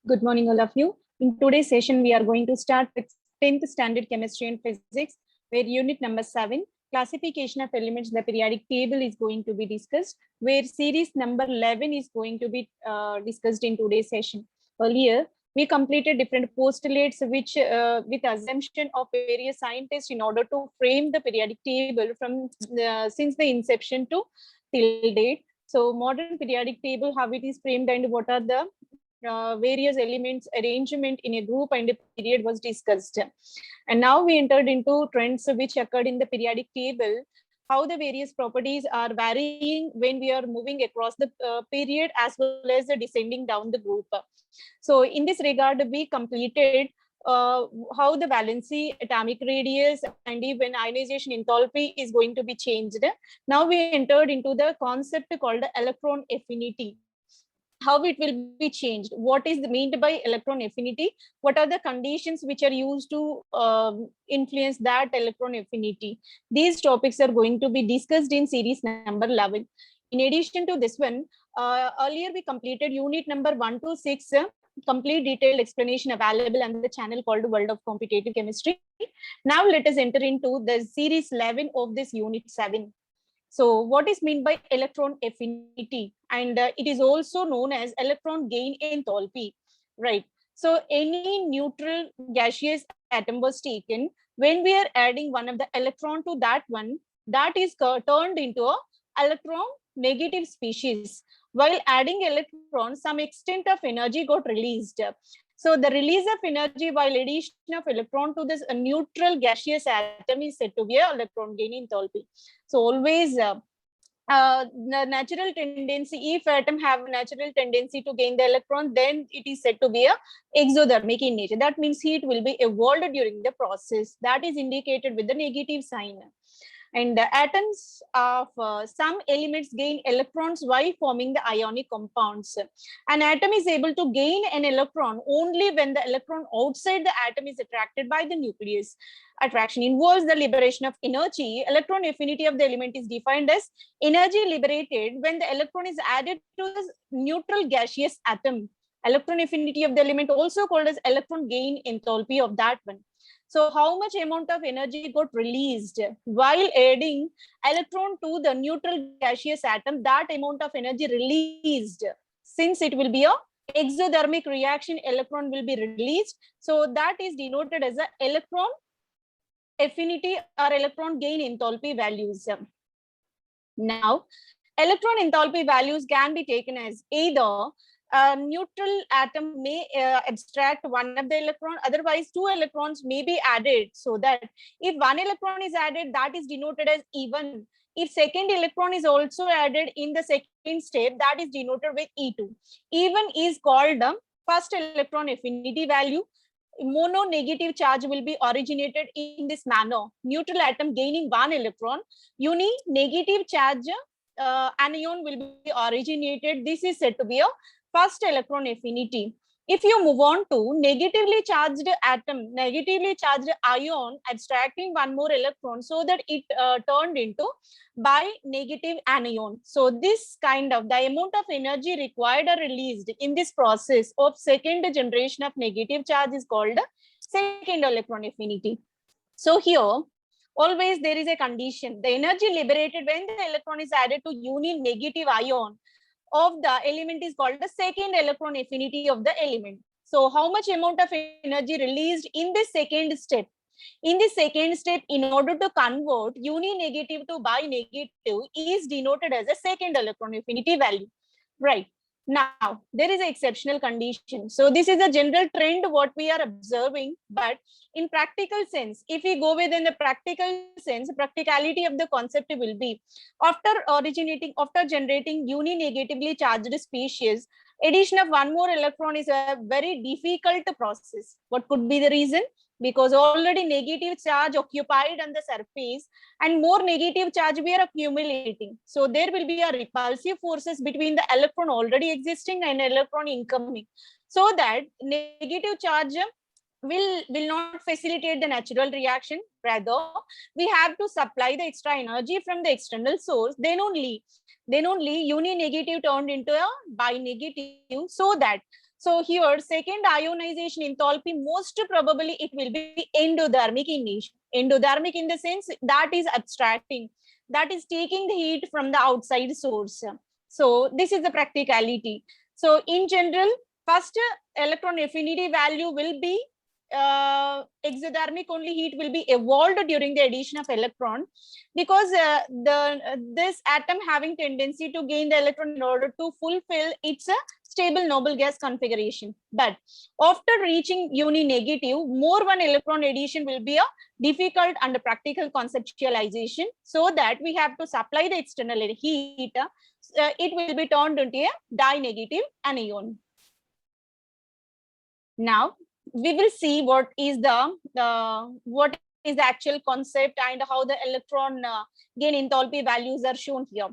Good morning, all of you. In today's session, we are going to start with 10th standard chemistry and physics, where unit number 7, classification of elements in the periodic table is going to be discussed, where series number 11 is going to be discussed in today's session. Earlier, we completed different postulates which with assumption of various scientists in order to frame the periodic table from since the inception to till date. So modern periodic table, how it is framed and what are the various elements arrangement in a group and a period was discussed. And now we entered into trends which occurred in the periodic table, how the various properties are varying when we are moving across the period as well as the descending down the group. So in this regard, we completed how the valency, atomic radius, and even ionization enthalpy is going to be changed. Now we entered into the concept called electron affinity. How it will be changed, what is meant by electron affinity, what are the conditions which are used to influence that electron affinity. These topics are going to be discussed in series number 11. In addition to this one, earlier we completed unit number 1 to 6, complete detailed explanation available on the channel called World of Competitive Chemistry. Now let us enter into the series 11 of this unit 7. So what is meant by electron affinity? And it is also known as electron gain enthalpy, right? So any neutral gaseous atom was taken. When we are adding one of the electron to that one, that is turned into a electron negative species. While adding electron, some extent of energy got released. So the release of energy while addition of electron to this neutral gaseous atom is said to be an electron gain enthalpy. So always the natural tendency, if atom have natural tendency to gain the electron, then it is said to be a exothermic in nature. That means heat will be evolved during the process. That is indicated with the negative sign. And the atoms of some elements gain electrons while forming the ionic compounds. An atom is able to gain an electron only when the electron outside the atom is attracted by the nucleus. Attraction involves the liberation of energy. Electron affinity of the element is defined as energy liberated when the electron is added to the neutral gaseous atom. Electron affinity of the element also called as electron gain enthalpy of that one. So how much amount of energy got released while adding electron to the neutral gaseous atom, that amount of energy released, since it will be a exothermic reaction, electron will be released. So that is denoted as a electron affinity or electron gain enthalpy values. Now, electron enthalpy values can be taken as either a neutral atom may abstract one of the electron, otherwise two electrons may be added, so that if one electron is added, that is denoted as E1. If second electron is also added in the second step, that is denoted with E2. E1 is called the first electron affinity value. Mono negative charge will be originated in this manner. Neutral atom gaining one electron, uni negative charge anion will be originated. This is said to be a first electron affinity. If you move on to negatively charged atom, negatively charged ion abstracting one more electron, so that it turned into by negative anion. So this kind of the amount of energy required or released in this process of second generation of negative charge is called second electron affinity. So here always there is a condition. The energy liberated when the electron is added to union negative ion of the element is called the second electron affinity of the element. So how much amount of energy released in the second step? In the second step, in order to convert uni-negative to bi-negative is denoted as a second electron affinity value, right? Now, there is an exceptional condition. So this is a general trend what we are observing, but in practical sense, if we go within the practical sense, practicality of the concept will be after generating uni-negatively charged species, addition of one more electron is a very difficult process. What could be the reason? Because already negative charge occupied on the surface and more negative charge we are accumulating. So there will be a repulsive forces between the electron already existing and electron incoming. So that negative charge will not facilitate the natural reaction. Rather, we have to supply the extra energy from the external source. Then only uni negative turned into a bi negative, so that So here, second ionization enthalpy, most probably it will be endothermic in nature. Endothermic in the sense that is abstracting, that is taking the heat from the outside source. So this is the practicality. So in general, first electron affinity value will be exothermic, only heat will be evolved during the addition of electron, because this atom having tendency to gain the electron in order to fulfill its stable noble gas configuration. But after reaching uni negative, more one electron addition will be a difficult and practical conceptualization, so that we have to supply the external heat. It will be turned into a di-negative anion. Now we will see what is the actual concept and how the electron gain enthalpy values are shown here.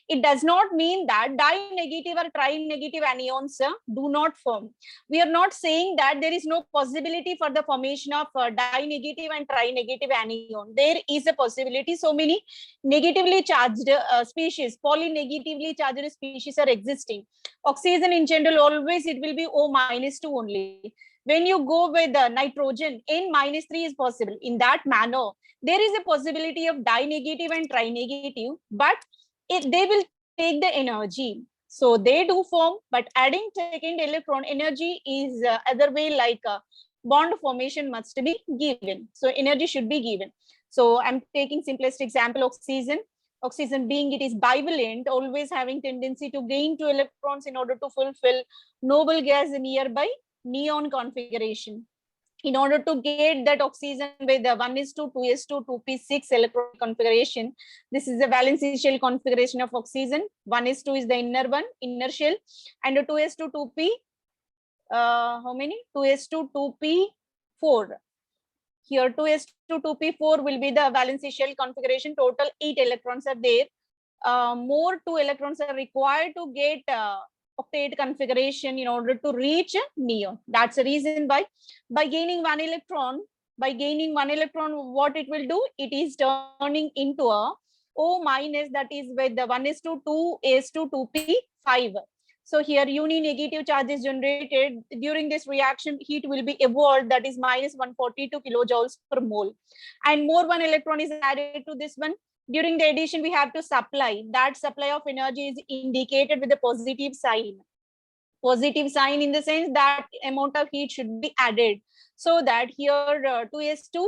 It does not mean that di-negative or tri-negative anions do not form. We are not saying that there is no possibility for the formation of di-negative and tri-negative anion. There is a possibility. So many negatively charged species, polynegatively charged species are existing. Oxygen in general, always it will be O-2 only. When you go with nitrogen, N-3 is possible. In that manner, there is a possibility of di-negative and tri-negative, but they will take the energy. So they do form, but adding second electron energy is other way, like bond formation must be given. So energy should be given. So I'm taking simplest example, oxygen. Oxygen being it is bivalent, always having tendency to gain 2 electrons in order to fulfill noble gas nearby neon configuration. In order to get that oxygen with the 1s2, 2s2, 2p6 electron configuration, this is the valency shell configuration of oxygen. 1s2 is the inner one, inner shell, and 2s2, 2p, how many? 2s2, 2p4. Here 2s2, 2p4 will be the valency shell configuration. Total 8 electrons are there. More 2 electrons are required to get octet configuration in order to reach neon. That's the reason why by gaining one electron, what it will do? It is turning into a O minus, that is with the 1s2, 2s2, 2p5. So here uni negative charge is generated. During this reaction, heat will be evolved, that is minus 142 kilojoules per mole. And more one electron is added to this one. During the addition, we have to supply. That supply of energy is indicated with a positive sign. Positive sign in the sense that amount of heat should be added. So that here 2s2,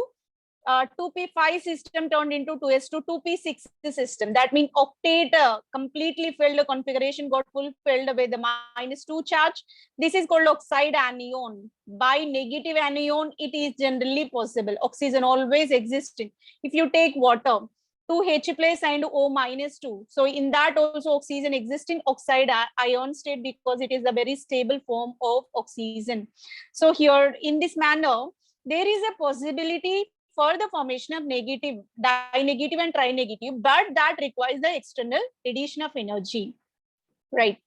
2p5 system turned into 2s2, 2p6 system. That means octet completely filled configuration got fulfilled with the -2 charge. This is called oxide anion. By negative anion, it is generally possible. Oxygen always existing. If you take water, 2H plus and O-2. So in that also oxygen exists in oxide ion state, because it is a very stable form of oxygen. So here in this manner, there is a possibility for the formation of negative, di-negative and tri-negative, but that requires the external addition of energy. Right.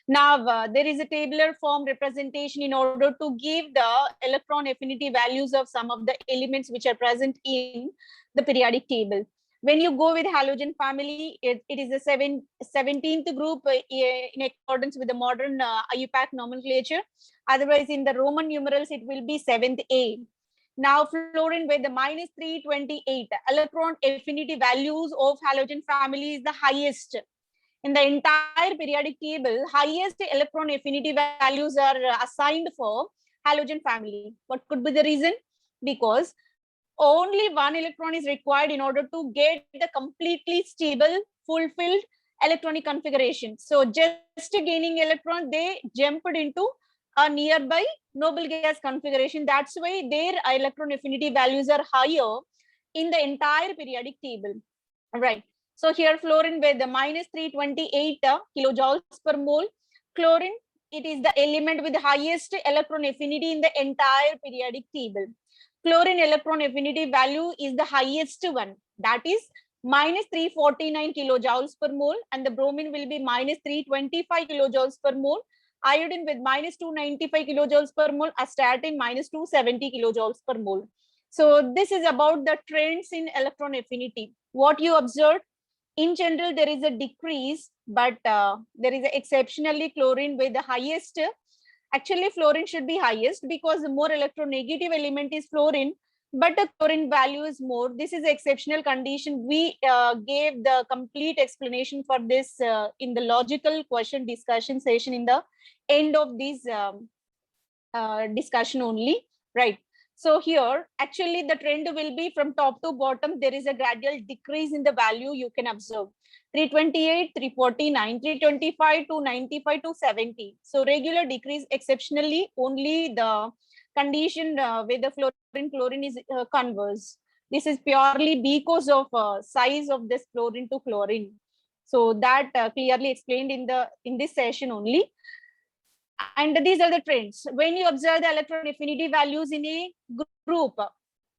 Now, there is a tabular form representation in order to give the electron affinity values of some of the elements which are present in the periodic table. When you go with halogen family, it is the 17th group in accordance with the modern IUPAC nomenclature. Otherwise, in the Roman numerals, it will be 7th A. Now, fluorine with the -328 electron affinity values of halogen family is the highest. In the entire periodic table, highest electron affinity values are assigned for halogen family. What could be the reason? Because only one electron is required in order to get the completely stable, fulfilled electronic configuration. So just gaining electron, they jumped into a nearby noble gas configuration. That's why their electron affinity values are higher in the entire periodic table. Right. So here fluorine with the -328 kilojoules per mole. Chlorine, it is the element with the highest electron affinity in the entire periodic table. Chlorine electron affinity value is the highest one, that is -349 kilojoules per mole, and the bromine will be -325 kilojoules per mole. Iodine with -295 kilojoules per mole, astatine -270 kilojoules per mole. So this is about the trends in electron affinity. What you observed, in general, there is a decrease, but there is a exceptionally chlorine with the highest Actually, fluorine should be highest because the more electronegative element is fluorine, but the chlorine value is more. This is exceptional condition. We gave the complete explanation for this in the logical question discussion session in the end of this discussion only, right? So here, actually, the trend will be from top to bottom. There is a gradual decrease in the value you can observe. 328, 349, 325 to 95 to 70. So regular decrease, exceptionally, only the condition where the fluorine is converse. This is purely because of size of this fluorine to chlorine. So that clearly explained in this session only. And these are the trends. When you observe the electron affinity values in a group,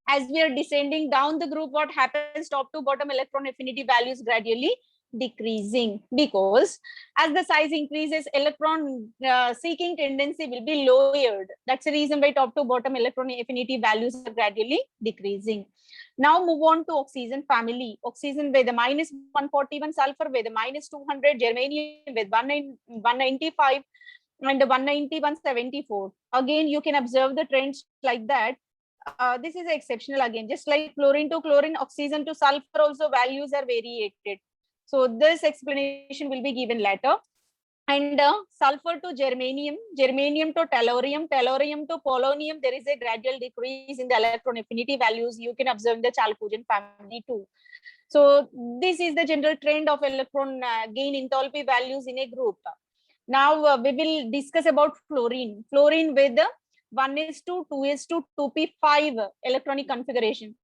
as we are descending down the group, what happens? Top to bottom electron affinity values gradually decreasing, because as the size increases, electron seeking tendency will be lowered. That's the reason why top to bottom electron affinity values are gradually decreasing. Now move on to oxygen family. Oxygen with the minus 141, sulfur with the minus 200, germanium with 195, and 190, 174. Again, you can observe the trends like that. This is exceptional again, just like chlorine to chlorine, oxygen to sulfur also values are variated. So this explanation will be given later. And sulfur to germanium, germanium to tellurium, tellurium to polonium, there is a gradual decrease in the electron affinity values. You can observe in the chalcogen family too. So this is the general trend of electron gain enthalpy values in a group. Now we will discuss about fluorine. Fluorine with 1s2, 2s2, 2p5 electronic configuration.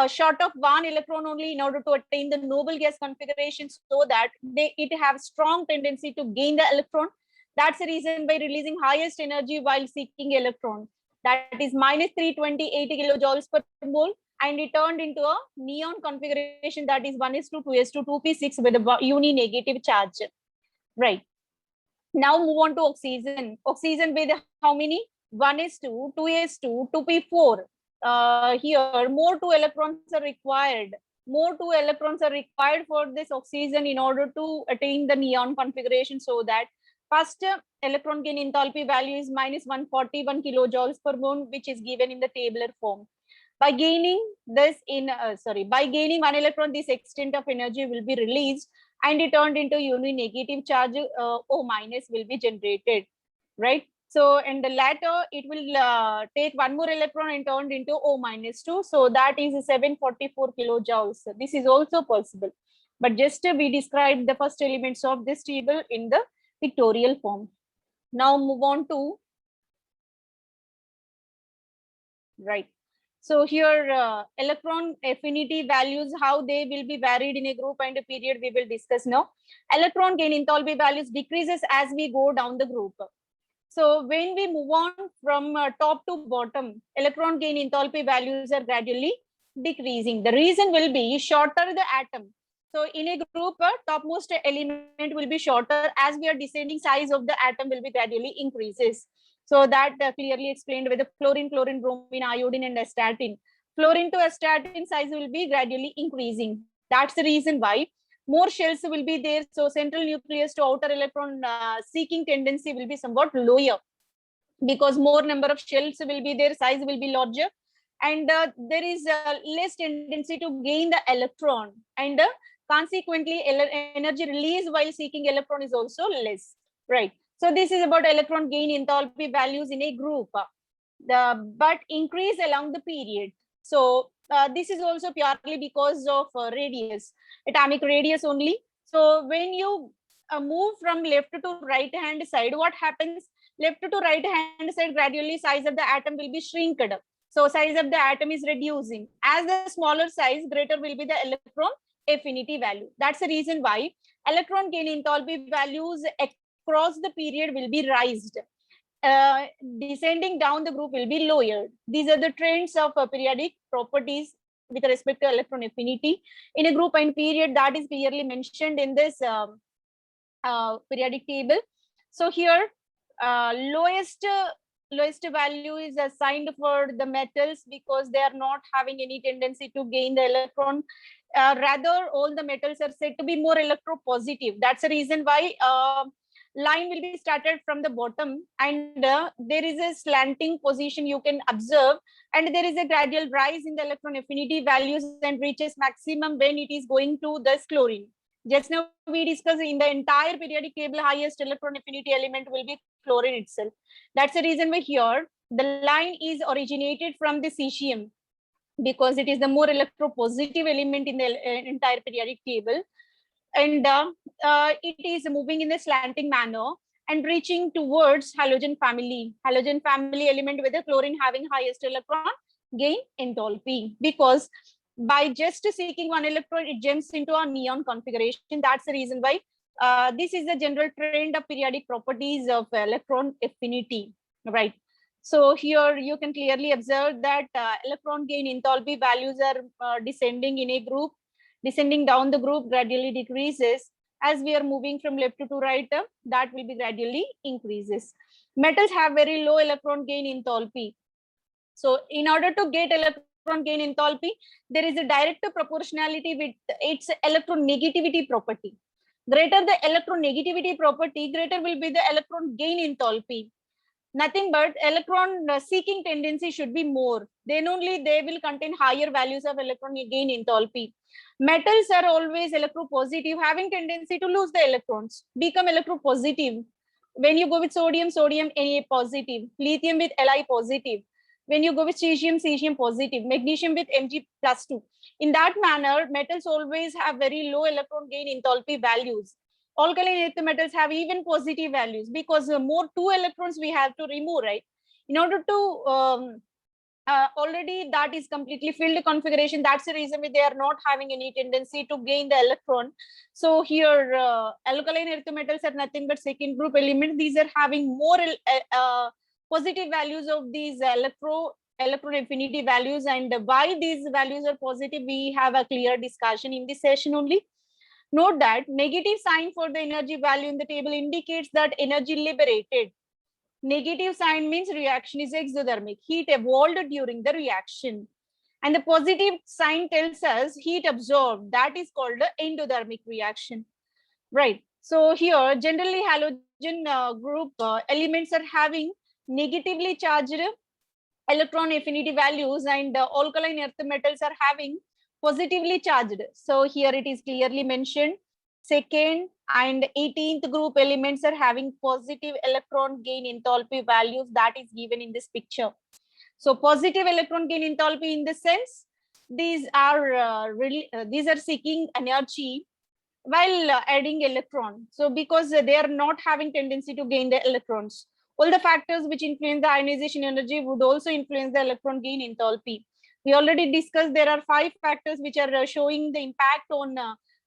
Short of one electron only in order to attain the noble gas configuration, so that it have strong tendency to gain the electron. That's the reason by releasing highest energy while seeking electron. That is minus 328 kilojoules per mole, and it turned into a neon configuration, that is 1s2, 2s2, 2p6 with a uni-negative charge. Right. Now move on to oxygen. Oxygen with how many? 1s2, 2s2, 2p4. Here, more 2 electrons are required. More 2 electrons are required for this oxygen in order to attain the neon configuration, so that first electron gain enthalpy value is minus 141 kilojoules per mole, which is given in the tabular form. By gaining this by gaining 1 electron, this extent of energy will be released, and it turned into uni-negative charge, O minus will be generated, right? So in the latter, it will take 1 more electron and turned into O minus 2. So that is 744 kilojoules. This is also possible. But just we described the first elements of this table in the pictorial form. Now move on to, right. So here electron affinity values, how they will be varied in a group and a period, we will discuss now. Electron gain enthalpy values decreases as we go down the group. So when we move on from top to bottom, electron gain enthalpy values are gradually decreasing. The reason will be shorter the atom. So in a group, topmost element will be shorter. As we are descending, size of the atom will be gradually increases. So that clearly explained with the fluorine, chlorine, bromine, iodine, and astatine. Fluorine to astatine size will be gradually increasing. That's the reason why more shells will be there. So central nucleus to outer electron seeking tendency will be somewhat lower, because more number of shells will be there, size will be larger, and there is less tendency to gain the electron, and consequently energy release while seeking electron is also less, right? So this is about electron gain enthalpy values in a group, but increase along the period. So this is also purely because of radius, atomic radius only. So when you move from left to right hand side, what happens? Left to right hand side, gradually size of the atom will be shrinked. So size of the atom is reducing. As the smaller size, greater will be the electron affinity value. That's the reason why electron gain enthalpy values across the period will be raised. Descending down the group will be lowered. These are the trends of periodic properties with respect to electron affinity in a group and period, that is clearly mentioned in this periodic table. So here lowest value is assigned for the metals, because they are not having any tendency to gain the electron. Rather, all the metals are said to be more electropositive. That's the reason why line will be started from the bottom, and there is a slanting position you can observe, and there is a gradual rise in the electron affinity values and reaches maximum when it is going to this chlorine. Just now we discussed in the entire periodic table, highest electron affinity element will be chlorine itself. That's the reason why here the line is originated from the cesium, because it is the more electropositive element in the entire periodic table, and it is moving in a slanting manner and reaching towards halogen family element with the chlorine having highest electron gain enthalpy, because by just seeking one electron it jumps into a neon configuration. That's the reason why this is the general trend of periodic properties of electron affinity, right? So here you can clearly observe that electron gain enthalpy values are descending in a group. Descending down the group gradually decreases. As we are moving from left to right, that will be gradually increases. Metals have very low electron gain enthalpy. So in order to get electron gain enthalpy, there is a direct proportionality with its electronegativity property. Greater the electronegativity property, greater will be the electron gain enthalpy. Nothing but electron seeking tendency should be more. Then only they will contain higher values of electron gain enthalpy. Metals are always electropositive, having tendency to lose the electrons, become electropositive. When you go with sodium, sodium Na positive, lithium with Li positive. When you go with cesium, cesium positive, magnesium with Mg+2. In that manner, metals always have very low electron gain enthalpy values. Alkaline earth metals have even positive values, because more 2 electrons we have to remove, right? In order to already that is completely filled configuration. That's the reason they are not having any tendency to gain the electron. So here alkaline earth metals are nothing but second group elements. These are having more positive values of these electron affinity values, and why these values are positive we have a clear discussion in this session only. Note that negative sign for the energy value in the table indicates that energy liberated. Negative sign means reaction is exothermic. Heat evolved during the reaction. And the positive sign tells us heat absorbed. That is called the endothermic reaction. Right. So here, generally halogen group elements are having negatively charged electron affinity values, and alkaline earth metals are having positively charged. So here it is clearly mentioned. Second and 18th group elements are having positive electron gain enthalpy values. That is given in this picture. So positive electron gain enthalpy in the sense these are these are seeking energy while adding electron. So because they are not having tendency to gain the electrons. All the factors which influence the ionization energy would also influence the electron gain enthalpy. We already discussed there are 5 factors which are showing the impact on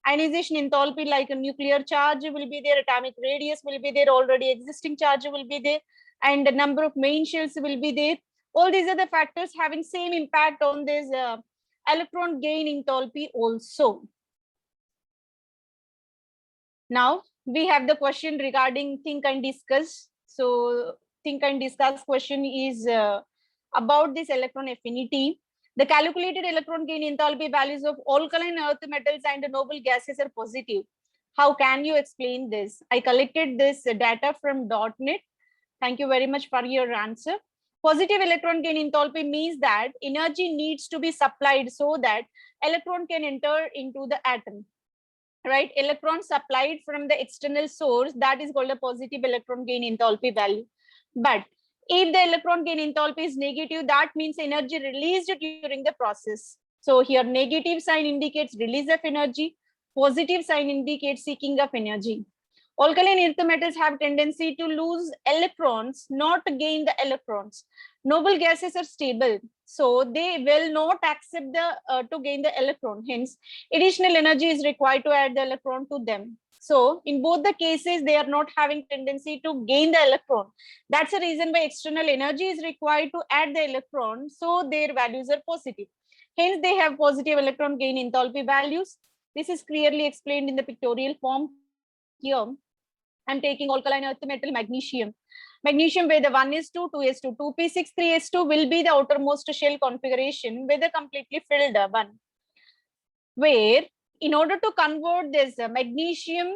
ionization enthalpy, like a nuclear charge will be there, atomic radius will be there, already existing charge will be there, and the number of main shells will be there. All these are the factors having same impact on this electron gain enthalpy also. Now we have the question regarding think and discuss. So think and discuss question is about this electron affinity. The calculated electron gain enthalpy values of alkaline earth metals and noble gases are positive. How can you explain this? I collected this data from .NET. Thank you very much for your answer. Positive electron gain enthalpy means that energy needs to be supplied so that electron can enter into the atom. Right, electron supplied from the external source, that is called a positive electron gain enthalpy value. But if the electron gain enthalpy is negative, that means energy released during the process. So here negative sign indicates release of energy, positive sign indicates seeking of energy. Alkaline earth metals have tendency to lose electrons, not gain the electrons. Noble gases are stable, so they will not accept the to gain the electron. Hence, additional energy is required to add the electron to them. So in both the cases, they are not having tendency to gain the electron. That's the reason why external energy is required to add the electron. So their values are positive. Hence, they have positive electron gain enthalpy values. This is clearly explained in the pictorial form here. I'm taking alkaline earth metal magnesium. Magnesium where the 1s2, 2s2, 2p6, 3s2 will be the outermost shell configuration with a completely filled one. Where in order to convert this magnesium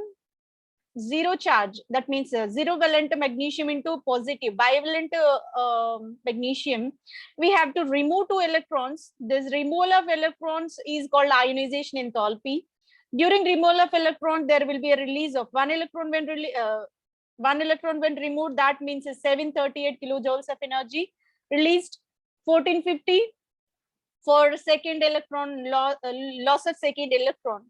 zero charge, that means zero valent magnesium into positive bivalent magnesium, we have to remove two electrons. This removal of electrons is called ionization enthalpy. During removal of electron, there will be a release of one electron when removed. That means 738 kilojoules of energy released. 1450 for second electron loss of second electron.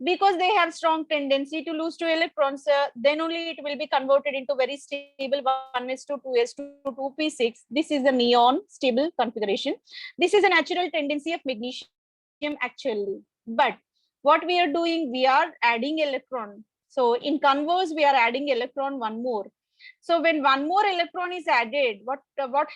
Because they have strong tendency to lose two electrons, then only it will be converted into very stable 1s2 2s2 2p6. This is the neon stable configuration. This is a natural tendency of magnesium actually. But what we are doing, we are adding electron. So in converse, we are adding electron one more. So when one more electron is added, what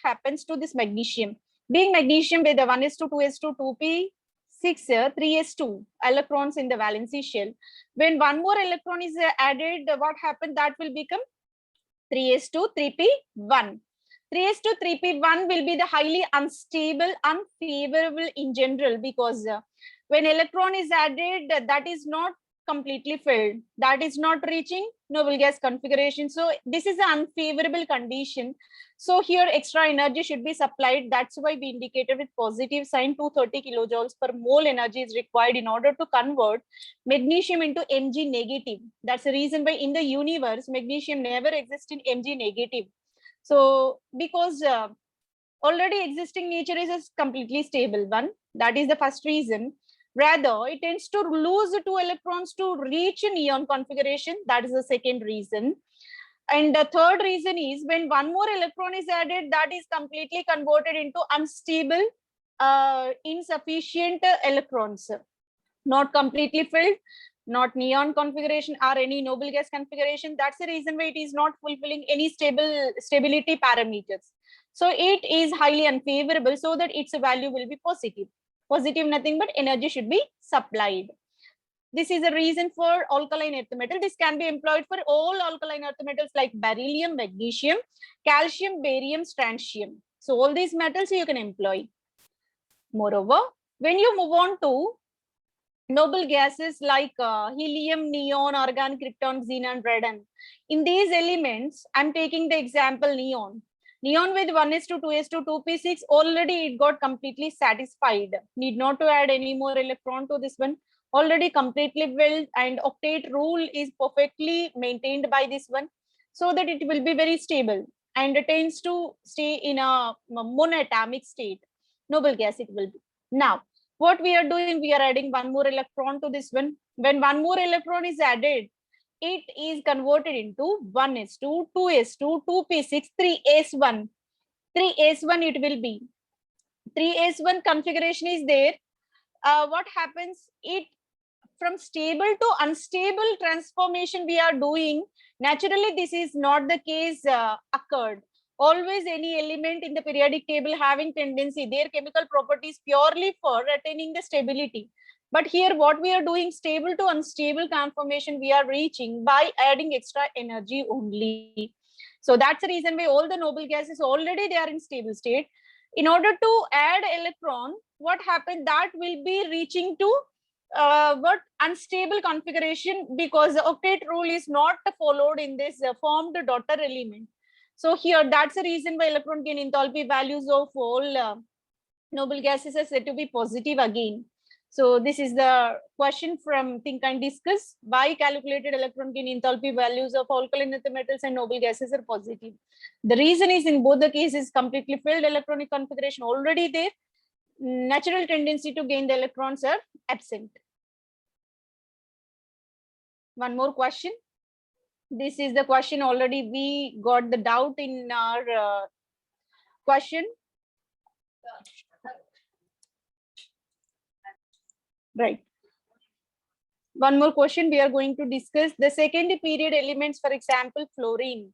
happens to this magnesium? Being magnesium with the 1s2 2s2 2p6 3s2 electrons in the valency shell. When one more electron is added, what happened? That will become 3s2 3p1. 3s2 3p1 will be the highly unstable, unfavorable in general, because when electron is added, that is not completely filled, that is not reaching noble gas configuration. So this is an unfavorable condition. So here extra energy should be supplied. That's why we indicated with positive sign 230 kilojoules per mole energy is required in order to convert magnesium into Mg negative. That's the reason why in the universe, magnesium never exists in Mg negative. So because already existing nature is a completely stable one. That is the first reason. Rather, it tends to lose two electrons to reach a neon configuration. That is the second reason. And the third reason is when one more electron is added, that is completely converted into unstable, insufficient electrons, not completely filled, not neon configuration or any noble gas configuration. That's the reason why it is not fulfilling any stability parameters. So it is highly unfavorable, so that its value will be positive. Positive nothing but energy should be supplied. This is a reason for alkaline earth metal. This can be employed for all alkaline earth metals like beryllium, magnesium, calcium, barium, strontium. So all these metals you can employ. Moreover, when you move on to noble gases like helium, neon, argon, krypton, xenon, radon. In these elements, I'm taking the example neon. Neon with 1s2 2s2 2p6, already it got completely satisfied. Need not to add any more electron to this one. Already completely filled, and octet rule is perfectly maintained by this one, so that it will be very stable and tends to stay in a monatomic state. Noble gas it will be. Now, what we are doing, we are adding one more electron to this one. When one more electron is added, it is converted into 1s2 2s2 2p6 3s1. 3s1 it will be. 3s1 configuration is there. What happens? It from stable to unstable transformation we are doing. Naturally, this is not the case occurred. Always any element in the periodic table having tendency, their chemical properties purely for attaining the stability. But here what we are doing, stable to unstable conformation we are reaching by adding extra energy only. So that's the reason why all the noble gases already they are in stable state. In order to add electron, what happened? That will be reaching to but unstable configuration, because the octet rule is not followed in this formed daughter element. So here that's the reason why electron gain enthalpy values of all noble gases are said to be positive again. So this is the question from Think and Discuss. Why calculated electron gain enthalpy values of alkaline earth metals and noble gases are positive? The reason is in both the cases completely filled electronic configuration already there. Natural tendency to gain the electrons are absent. One more question. This is the question already we got the doubt in our question. Right. One more question we are going to discuss. The second period elements, for example, fluorine.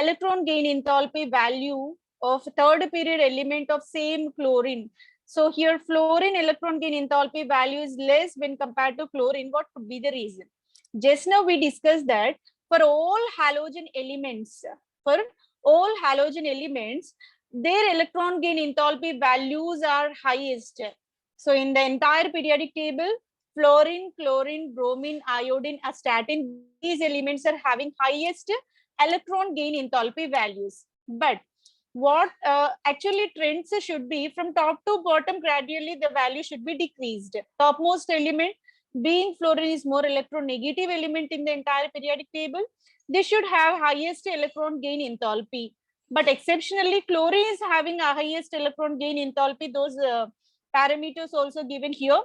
Electron gain enthalpy value of third period element of same chlorine. So here fluorine electron gain enthalpy value is less when compared to chlorine. What could be the reason? Just now we discussed that for all halogen elements, their electron gain enthalpy values are highest. So in the entire periodic table, fluorine, chlorine, bromine, iodine, astatine, these elements are having highest electron gain enthalpy values. But what actually trends should be from top to bottom, gradually the value should be decreased. Topmost element being fluorine is more electronegative element in the entire periodic table. They should have highest electron gain enthalpy. But exceptionally, chlorine is having a highest electron gain enthalpy. Those parameters also given here.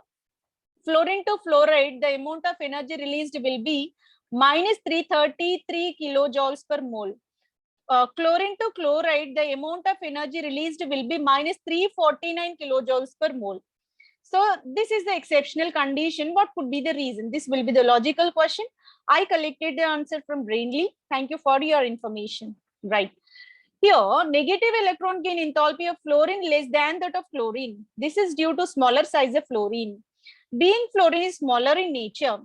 Fluorine to fluoride, the amount of energy released will be minus 333 kilojoules per mole. Chlorine to chloride, the amount of energy released will be minus 349 kilojoules per mole. So this is the exceptional condition. What could be the reason? This will be the logical question. I collected the answer from Brainly. Thank you for your information. Right. Here, negative electron gain enthalpy of fluorine less than that of chlorine. This is due to smaller size of fluorine. Being fluorine is smaller in nature,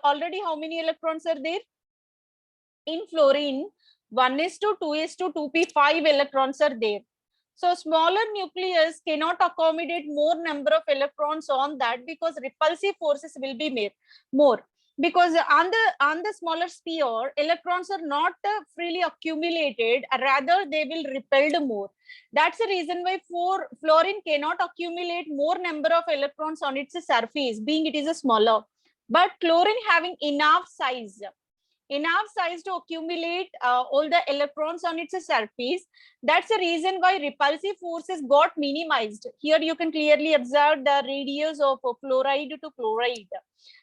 already how many electrons are there? In fluorine, 1s2, 2s2, 2p, 5 electrons are there. So smaller nucleus cannot accommodate more number of electrons on that, because repulsive forces will be more. Because on the smaller sphere, electrons are not freely accumulated, rather they will repelled more. That's the reason why fluorine cannot accumulate more number of electrons on its surface, being it is a smaller. But chlorine having enough size to accumulate all the electrons on its surface. That's the reason why repulsive forces got minimized. Here you can clearly observe the radius of fluoride to chloride.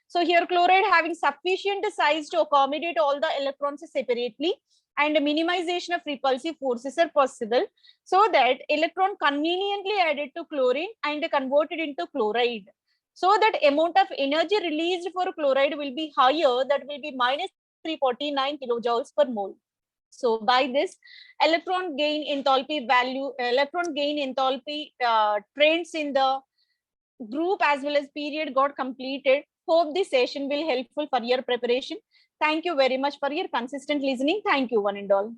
So here chloride having sufficient size to accommodate all the electrons separately, and minimization of repulsive forces are possible, so that electron conveniently added to chlorine and converted into chloride. So that amount of energy released for chloride will be higher, that will be minus 349 kilojoules per mole. So by this, electron gain enthalpy trends in the group as well as period got completed. Hope this session will helpful for your preparation. Thank you very much for your consistent listening. Thank you, one and all.